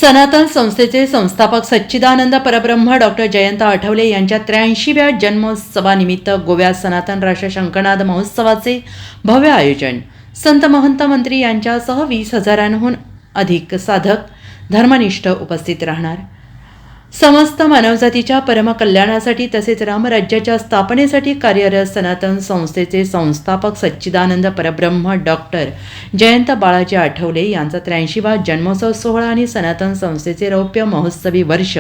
सनातन संस्थेचे संस्थापक सच्चिदानंद परब्रह्म डॉक्टर जयंत आठवले यांच्या 83व्या जन्मोत्सवानिमित्त गोव्यात सनातन राष्ट्र शंखनाद महोत्सवाचे भव्य आयोजन. संत महंत मंत्री यांच्यासह 20,000हून अधिक साधक धर्मनिष्ठ उपस्थित राहणार. समस्त मानवजातीच्या परमकल्याणासाठी तसेच रामराज्याच्या स्थापनेसाठी कार्यरत सनातन संस्थेचे संस्थापक सच्चिदानंद परब्रह्म डॉक्टर जयंत बाळाजी आठवले यांचा 83वा जन्मोत्सव सोहळा आणि सनातन संस्थेचे रौप्य महोत्सवी वर्ष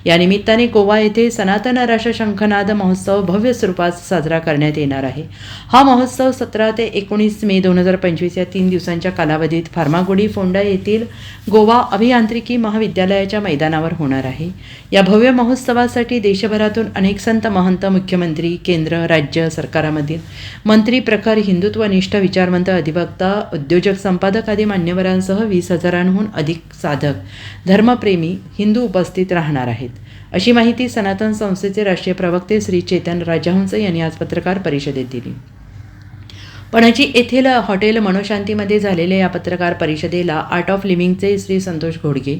या निमित्ताने गोवा येथे सनातन राष्ट्र शंखनाद महोत्सव भव्य स्वरूपात साजरा करण्यात येणार आहे. हा महोत्सव 17 ते 19 मे 2025 या 3 दिवसांच्या कालावधीत फार्मागुडी फोंडा येथील गोवा अभियांत्रिकी महाविद्यालयाच्या मैदानावर होणार आहे. या भव्य महोत्सवासाठी देशभरातून अनेक संत महंत, मुख्यमंत्री, केंद्र राज्य सरकारामधील मंत्री, प्रखर हिंदुत्वनिष्ठ विचारवंत, अधिवक्ता, उद्योजक, संपादक आदी मान्यवरांसह 20,000हून अधिक साधक धर्मप्रेमी हिंदू उपस्थित राहणार आहेत, अशी माहिती सनातन संस्थेचे राष्ट्रीय प्रवक्ते श्री चेतन राजहंस यांनी आज पत्रकार परिषदेत दिली. पणजी येथील हॉटेल मनोशांतीमध्ये झालेल्या या पत्रकार परिषदेला आर्ट ऑफ लिव्हिंगचे श्री संतोष घोडगे,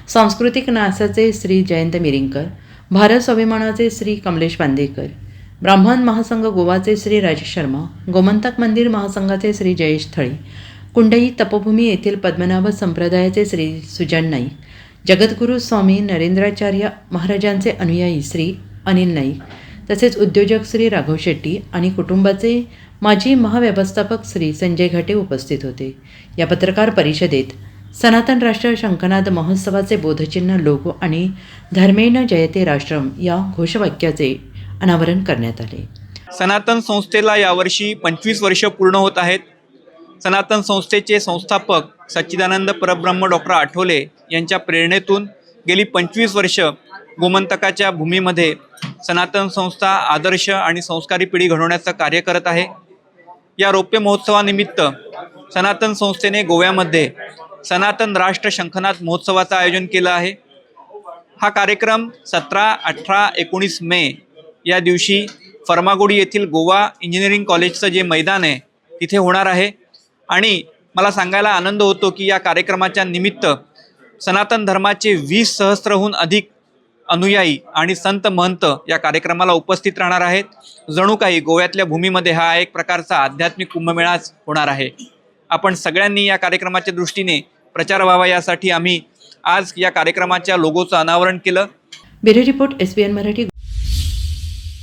सांस्कृतिक न्यासाचे श्री जयंत मिरिंकर, भारत स्वाभिमानाचे श्री कमलेश बांदेकर, ब्राह्मण महासंघ गोवाचे श्री राजेश शर्मा, गोमंतक मंदिर महासंघाचे श्री जयेश थळे, कुंडई तपोभूमी येथील पद्मनाभ संप्रदायाचे श्री सुजन नाईक, जगद्गुरू स्वामी नरेंद्राचार्य महाराजांचे अनुयायी श्री अनिल नाईक, तसेच उद्योजक श्री राघव शेट्टी आणि कुटुंबाचे माजी महाव्यवस्थापक श्री संजय घाटे उपस्थित होते. या पत्रकार परिषदेत सनातन राष्ट्र शंखनाद महोत्सवाचे बोधचिन्ह, लोगो आणि धर्मेण जयते राष्ट्रम या घोषवाक्याचे अनावरण करण्यात आले. सनातन संस्थेला यावर्षी 25 वर्ष पूर्ण होत आहेत. सनातन संस्थेचे संस्थापक सच्चिदानंद परब्रह्म डॉक्टर आठवले यांच्या प्रेरणेतून गेली 25 वर्ष गोमंतकाच्या भूमीमध्ये सनातन संस्था आदर्श आणि संस्कारी पिढी घडवण्याचं कार्य करत आहे. या रौप्य महोत्सवानिमित्त सनातन संस्थेने गोव्यामध्ये सनातन राष्ट्र शंखनाद महोत्सवाचं आयोजन केलं आहे. हा कार्यक्रम 17, 18, 19 मे या दिवशी फर्मागुडी येथील गोवा इंजिनिअरिंग कॉलेजचं जे मैदान आहे तिथे होणार आहे. आणि मला सांगायला आनंद होतो की या कार्यक्रमाच्या निमित्त सनातन धर्माचे 20,000हून अधिक अनुयायी आणि संत महंत या कार्यक्रमाला उपस्थित राहणार आहेत. जणू काही गोव्यातल्या भूमीमध्ये हा एक प्रकारचा आध्यात्मिक कुंभमेळाच होणार आहे. आपण सगळ्यांनी या कार्यक्रमाच्या दृष्टीने प्रचार व्हावा यासाठी आम्ही आज या कार्यक्रमाच्या लोगोचं अनावरण केलं. Bureau report, SBN Marathi.